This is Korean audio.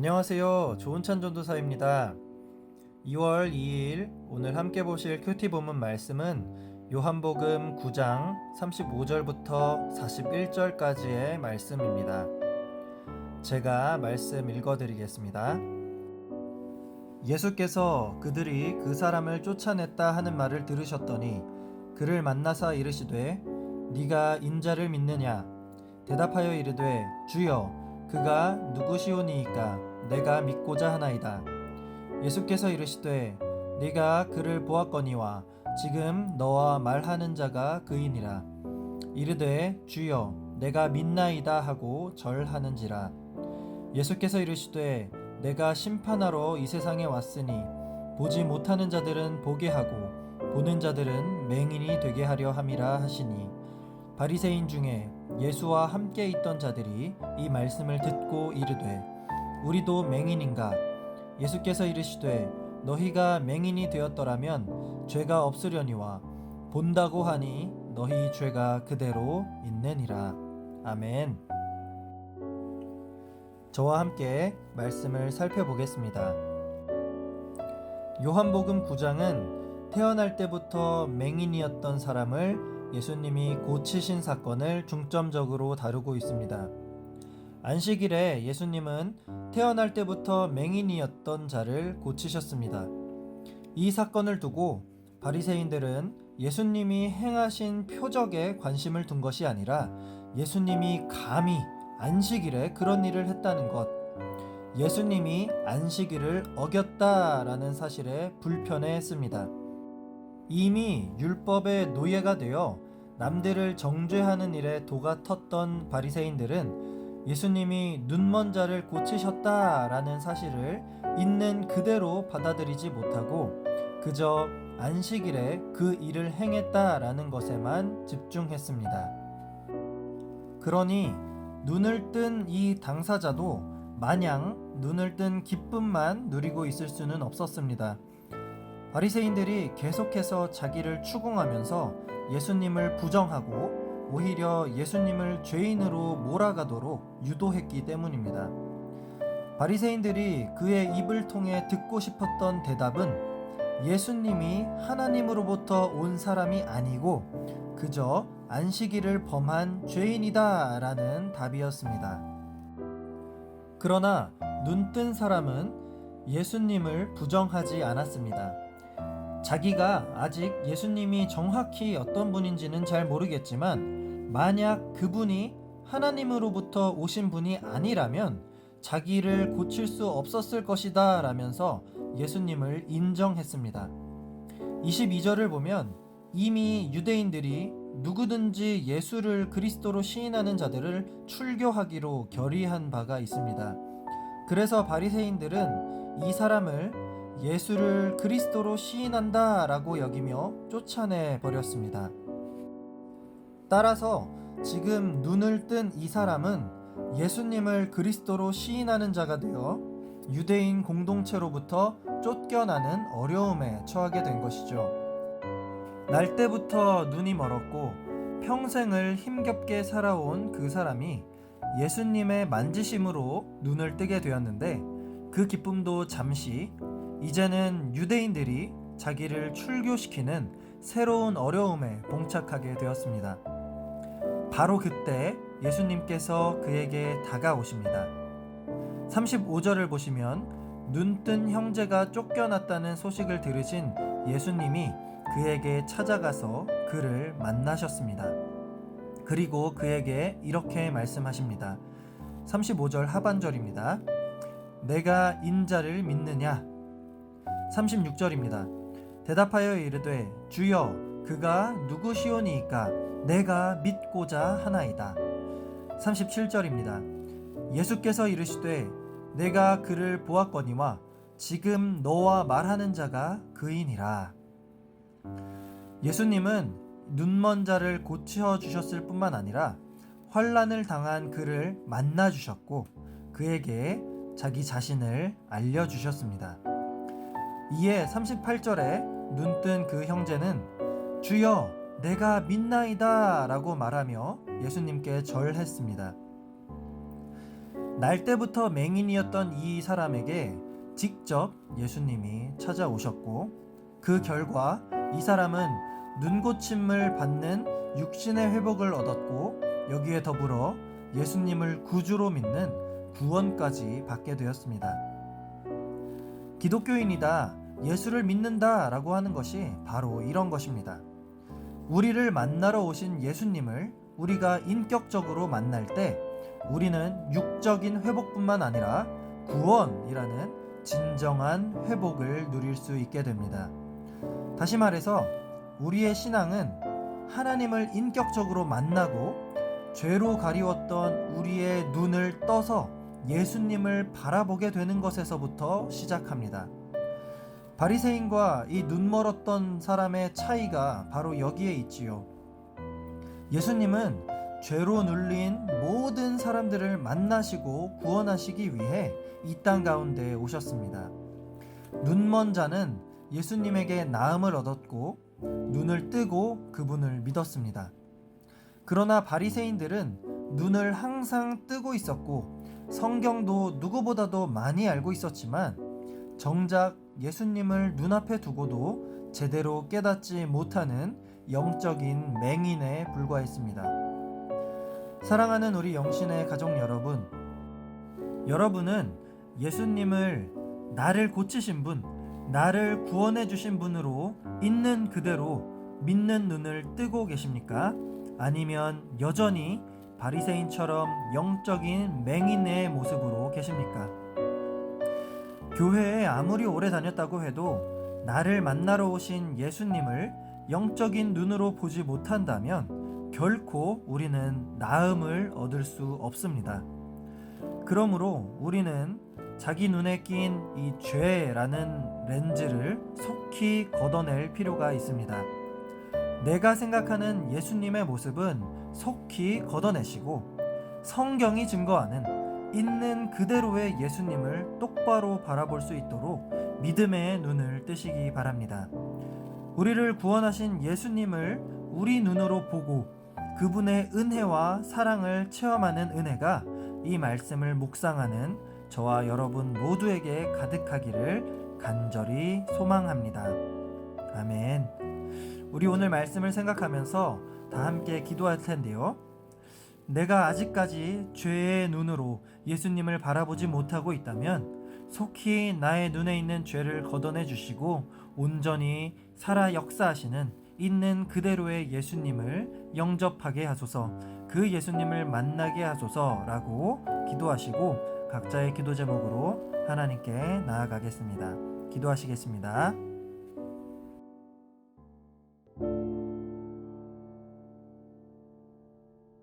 안녕하세요. 좋은찬 전도사입니다. 2월 2일 오늘 함께 보실 큐티 본문 말씀은 요한복음 9장 35절부터 41절까지의 말씀입니다. 제가 말씀 읽어드리겠습니다. 예수께서 그들이 그 사람을 쫓아냈다 하는 말을 들으셨더니 그를 만나사 이르시되 네가 인자를 믿느냐? 대답하여 이르되 주여 그가 누구시오니이까 내가 믿고자 하나이다. 예수께서 이르시되 네가 그를 보았거니와 지금 너와 말하는 자가 그이니라. 이르되 주여 내가 믿나이다 하고 절하는지라. 예수께서 이르시되 내가 심판하러 이 세상에 왔으니 보지 못하는 자들은 보게 하고 보는 자들은 맹인이 되게 하려 함이라 하시니 바리새인 중에 예수와 함께 있던 자들이 이 말씀을 듣고 이르되 우리도 맹인인가? 예수께서 이르시되 너희가 맹인이 되었더라면 죄가 없으려니와 본다고 하니 너희 죄가 그대로 있느니라. 아멘. 저와 함께 말씀을 살펴보겠습니다. 요한복음 9장은 태어날 때부터 맹인이었던 사람을 예수님이 고치신 사건을 중점적으로 다루고 있습니다. 안식일에 예수님은 태어날 때부터 맹인이었던 자를 고치셨습니다. 이 사건을 두고 바리새인들은 예수님이 행하신 표적에 관심을 둔 것이 아니라 예수님이 감히 안식일에 그런 일을 했다는 것, 예수님이 안식일을 어겼다라는 사실에 불편해했습니다. 이미 율법의 노예가 되어 남들을 정죄하는 일에 도가 텄던 바리새인들은 예수님이 눈먼 자를 고치셨다라는 사실을 있는 그대로 받아들이지 못하고 그저 안식일에 그 일을 행했다라는 것에만 집중했습니다. 그러니 눈을 뜬 이 당사자도 마냥 눈을 뜬 기쁨만 누리고 있을 수는 없었습니다. 바리새인들이 계속해서 자기를 추궁하면서 예수님을 부정하고 오히려 예수님을 죄인으로 몰아가도록 유도했기 때문입니다. 바리새인들이 그의 입을 통해 듣고 싶었던 대답은 예수님이 하나님으로부터 온 사람이 아니고 그저 안식일을 범한 죄인이다 라는 답이었습니다. 그러나 눈뜬 사람은 예수님을 부정하지 않았습니다. 자기가 아직 예수님이 정확히 어떤 분인지는 잘 모르겠지만 만약 그분이 하나님으로부터 오신 분이 아니라면 자기를 고칠 수 없었을 것이다 라면서 예수님을 인정했습니다. 22절을 보면 이미 유대인들이 누구든지 예수를 그리스도로 시인하는 자들을 출교하기로 결의한 바가 있습니다. 그래서 바리새인들은 이 사람을 예수를 그리스도로 시인한다 라고 여기며 쫓아내 버렸습니다. 따라서 지금 눈을 뜬 이 사람은 예수님을 그리스도로 시인하는 자가 되어 유대인 공동체로부터 쫓겨나는 어려움에 처하게 된 것이죠. 날 때부터 눈이 멀었고 평생을 힘겹게 살아온 그 사람이 예수님의 만지심으로 눈을 뜨게 되었는데 그 기쁨도 잠시, 이제는 유대인들이 자기를 출교시키는 새로운 어려움에 봉착하게 되었습니다. 바로 그때 예수님께서 그에게 다가오십니다. 35절을 보시면 눈뜬 형제가 쫓겨났다는 소식을 들으신 예수님이 그에게 찾아가서 그를 만나셨습니다. 그리고 그에게 이렇게 말씀하십니다. 35절 하반절입니다. 내가 인자를 믿느냐? 36절입니다. 대답하여 이르되 주여 그가 누구시오니이까 내가 믿고자 하나이다. 37절입니다. 예수께서 이르시되 내가 그를 보았거니와 지금 너와 말하는 자가 그이니라. 예수님은 눈먼 자를 고쳐주셨을 뿐만 아니라 환난을 당한 그를 만나주셨고 그에게 자기 자신을 알려주셨습니다. 이에 38절에 눈뜬 그 형제는 주여 내가 믿나이다 라고 말하며 예수님께 절했습니다. 날 때부터 맹인이었던 이 사람에게 직접 예수님이 찾아오셨고, 그 결과 이 사람은 눈고침을 받는 육신의 회복을 얻었고, 여기에 더불어 예수님을 구주로 믿는 구원까지 받게 되었습니다. 기독교인이다, 예수를 믿는다 라고 하는 것이 바로 이런 것입니다. 우리를 만나러 오신 예수님을 우리가 인격적으로 만날 때 우리는 육적인 회복뿐만 아니라 구원이라는 진정한 회복을 누릴 수 있게 됩니다. 다시 말해서 우리의 신앙은 하나님을 인격적으로 만나고 죄로 가리웠던 우리의 눈을 떠서 예수님을 바라보게 되는 것에서부터 시작합니다. 바리새인과 이 눈멀었던 사람의 차이가 바로 여기에 있지요. 예수님은 죄로 눌린 모든 사람들을 만나시고 구원하시기 위해 이 땅 가운데 오셨습니다. 눈먼 자는 예수님에게 나음을 얻었고 눈을 뜨고 그분을 믿었습니다. 그러나 바리새인들은 눈을 항상 뜨고 있었고 성경도 누구보다도 많이 알고 있었지만 정작 예수님을 눈앞에 두고도 제대로 깨닫지 못하는 영적인 맹인에 불과했습니다. 사랑하는 우리 영신의 가족 여러분, 여러분은 예수님을 나를 고치신 분, 나를 구원해 주신 분으로 있는 그대로 믿는 눈을 뜨고 계십니까? 아니면 여전히 바리새인처럼 영적인 맹인의 모습으로 계십니까? 교회에 아무리 오래 다녔다고 해도 나를 만나러 오신 예수님을 영적인 눈으로 보지 못한다면 결코 우리는 나음을 얻을 수 없습니다. 그러므로 우리는 자기 눈에 낀 이 죄라는 렌즈를 속히 걷어낼 필요가 있습니다. 내가 생각하는 예수님의 모습은 속히 걷어내시고 성경이 증거하는 있는 그대로의 예수님을 똑바로 바라볼 수 있도록 믿음의 눈을 뜨시기 바랍니다. 우리를 구원하신 예수님을 우리 눈으로 보고 그분의 은혜와 사랑을 체험하는 은혜가 이 말씀을 묵상하는 저와 여러분 모두에게 가득하기를 간절히 소망합니다. 아멘. 우리 오늘 말씀을 생각하면서 다 함께 기도할 텐데요. 내가 아직까지 죄의 눈으로 예수님을 바라보지 못하고 있다면 속히 나의 눈에 있는 죄를 걷어내 주시고 온전히 살아 역사하시는 있는 그대로의 예수님을 영접하게 하소서, 그 예수님을 만나게 하소서라고 기도하시고 각자의 기도 제목으로 하나님께 나아가겠습니다. 기도하시겠습니다.